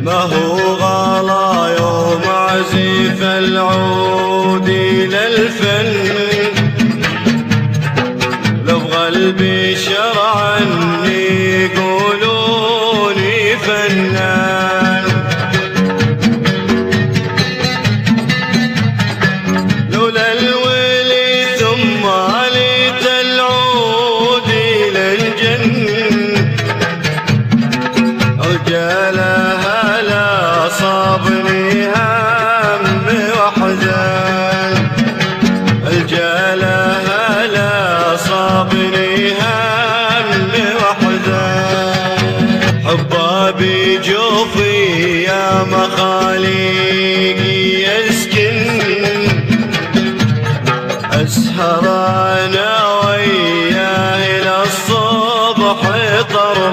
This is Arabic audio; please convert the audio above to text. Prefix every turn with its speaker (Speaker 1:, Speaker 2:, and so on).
Speaker 1: ما هو غلا يوم عزيف العود إلى الفن، لو قلبي شرعا يقولوني فنان، لولا الولي ثم عليت العود إلى الجن، رجالها لا صابني هم وحزن، رجالها لا صابني هم وحزن، حبها بجوفي يا مخاليقي يسكن، أسهر